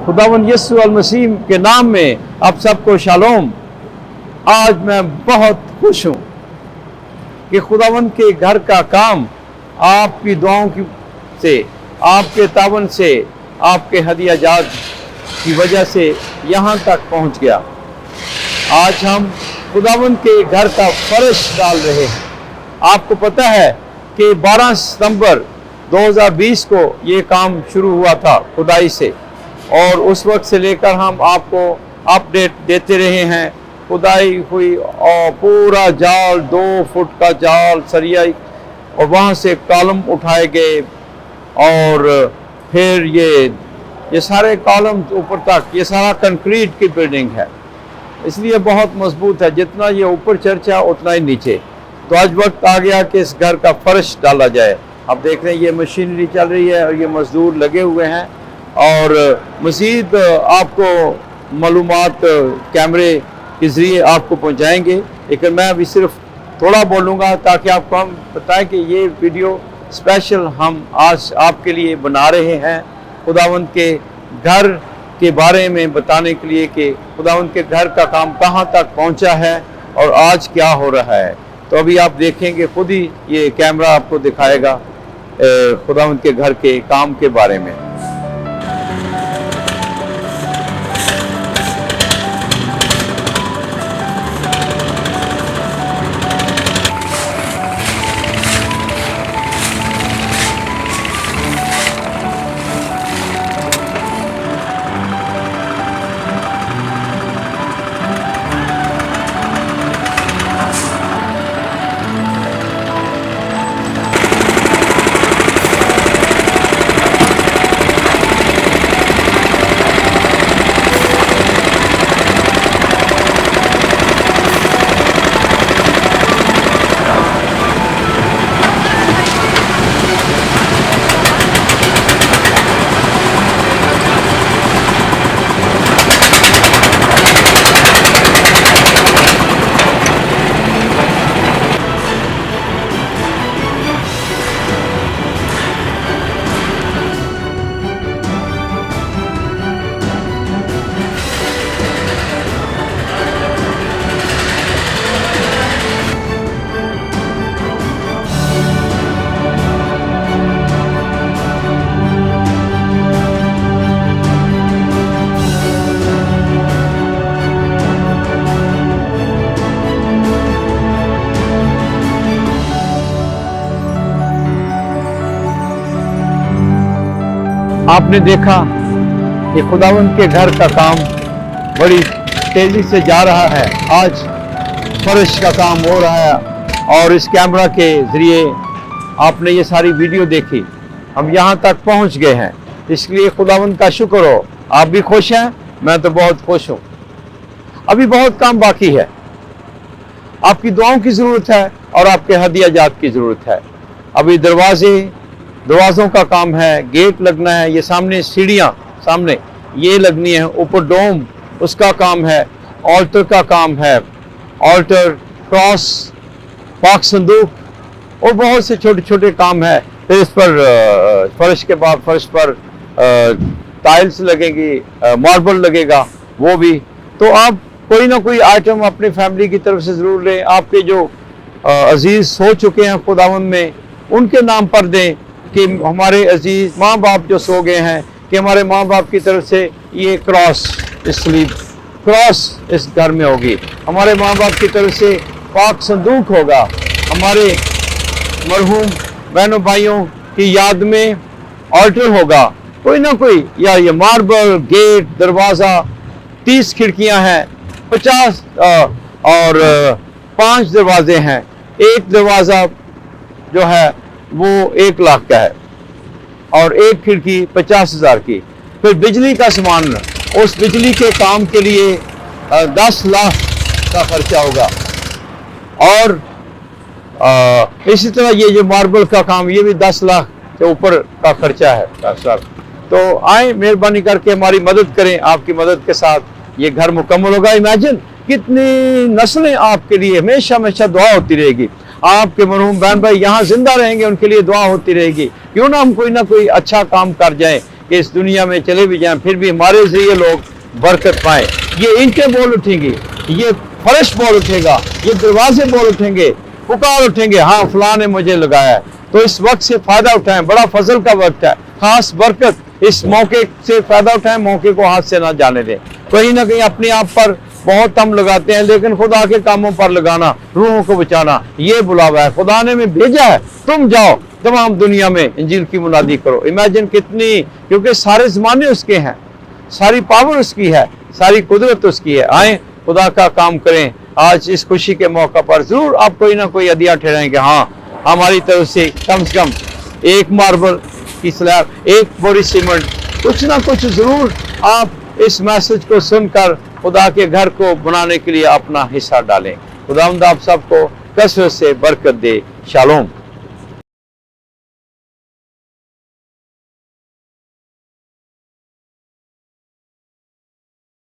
खुदावन यीशु अल मसीह के नाम में आप सबको शालोम। आज मैं बहुत खुश हूँ कि खुदावन के घर का काम आपकी दुआओं से, आपके तावन से, आपके हदिया जात की वजह से यहाँ तक पहुँच गया। आज हम खुदावन के घर का फर्श डाल रहे हैं। आपको पता है कि 12 सितंबर 2020 को ये काम शुरू हुआ था खुदाई से, और उस वक्त से लेकर हम आपको अपडेट देते रहे हैं। खुदाई हुई और पूरा जाल 2 फुट का जाल सरिया, और वहाँ से कॉलम उठाए गए, और फिर ये सारे कॉलम ऊपर तक, ये सारा कंक्रीट की बिल्डिंग है, इसलिए बहुत मजबूत है। जितना ये ऊपर चर्चा उतना ही नीचे। तो आज वक्त आ गया कि इस घर का फर्श डाला जाए। आप देख रहे हैं ये मशीनरी चल रही है और ये मजदूर लगे हुए हैं, और मज़ीद आपको मालूमात कैमरे के ज़रिए आपको पहुंचाएंगे। लेकिन मैं अभी सिर्फ थोड़ा बोलूँगा ताकि आपको हम बताएं कि ये वीडियो स्पेशल हम आज आपके लिए बना रहे हैं, खुदावंद के घर के बारे में बताने के लिए कि खुदावंद के घर का काम कहाँ तक पहुँचा है और आज क्या हो रहा है। तो अभी आप देखेंगे, खुद ही ये कैमरा आपको दिखाएगा खुदावंद के घर के काम के बारे में। आपने देखा कि खुदावंद के घर का काम बड़ी तेजी से जा रहा है। आज फर्श का काम हो रहा है, और इस कैमरा के ज़रिए आपने ये सारी वीडियो देखी। हम यहाँ तक पहुँच गए हैं, इसलिए खुदावंद का शुक्र हो। आप भी खुश हैं? मैं तो बहुत खुश हूँ। अभी बहुत काम बाकी है। आपकी दुआओं की ज़रूरत है और आपके हदिया जात की ज़रूरत है। अभी दरवाज़ों का काम है, गेट लगना है, ये सामने सीढ़ियाँ सामने ये लगनी है, ऊपर डोम उसका काम है, ऑल्टर का काम है, ऑल्टर, क्रॉस, पाक संदूक और बहुत से छोटे छोटे काम है। फिर इस पर फर्श के बाद फर्श पर टाइल्स लगेंगी, मार्बल लगेगा, वो भी। तो आप कोई ना कोई आइटम अपनी फैमिली की तरफ से ज़रूर लें। आपके जो अजीज़ सो चुके हैं खुदावंद में, उनके नाम पर दें कि हमारे अजीज माँ बाप जो सो गए हैं, कि हमारे माँ बाप की तरफ से ये क्रॉस इस घर में होगी। हमारे माँ बाप की तरफ से पाक संदूक होगा। हमारे मरहूम बहनों भाइयों की याद में ऑल्टर होगा, कोई ना कोई, या ये मार्बल, गेट, दरवाज़ा, 30 खिड़कियाँ हैं, 50 और 5 दरवाजे हैं। एक दरवाज़ा जो है वो 1 लाख का है, और एक खिड़की 50,000 की। फिर बिजली का सामान, उस बिजली के काम के लिए 10 लाख का खर्चा होगा। और इसी तरह ये जो मार्बल का काम, ये भी 10 लाख से ऊपर का खर्चा है, 10 लाख। तो आए, मेहरबानी करके हमारी मदद करें। आपकी मदद के साथ ये घर मुकम्मल होगा। इमेजिन कितनी नस्लें आपके लिए हमेशा हमेशा दुआ होती रहेगी। आपके मरहूम बहन भाई यहाँ जिंदा रहेंगे, उनके लिए दुआ होती रहेगी। क्यों ना हम कोई ना कोई अच्छा काम कर जाएं کہ اس دنیا میں چلے بھی جائیں پھر بھی ہمارے ذریعے لوگ برکت پائیں. یہ اینٹیں بول اٹھیں گی, یہ فرش بول اٹھے گا, یہ دروازے بول اٹھیں گے, پکار اٹھیں گے, ہاں فلاں نے مجھے لگایا ہے. تو اس وقت سے فائدہ اٹھائیں, بڑا فضل کا وقت ہے, خاص برکت, اس موقع سے فائدہ اٹھائیں, موقع کو ہاتھ سے نہ جانے دیں. کہیں نہ کہیں اپنے آپ پر بہت ہم لگاتے ہیں, لیکن خدا کے کاموں پر لگانا, روحوں کو بچانا, یہ بلاوا ہے. خدا نے ہمیں بھیجا ہے, تم جاؤ تمام دنیا میں انجیل کی منادی کرو. امیجن کتنی, کیونکہ سارے زمانے اس کے ہیں, ساری پاور اس کی ہے, ساری قدرت اس کی ہے. آئیں خدا کا کام کریں. آج اس خوشی کے موقع پر ضرور آپ کوئی نہ کوئی عطیہ ٹھہرائیں کہ ہاں ہماری طرف سے کم ایک ماربل کی سلیب, ایک بوری سیمنٹ, کچھ نہ کچھ ضرور آپ اس میسج کو سن کر خدا کے گھر کو بنانے کے لیے اپنا حصہ ڈالیں. خداوند آپ سب کو کثرت سے برکت دے. شالوم.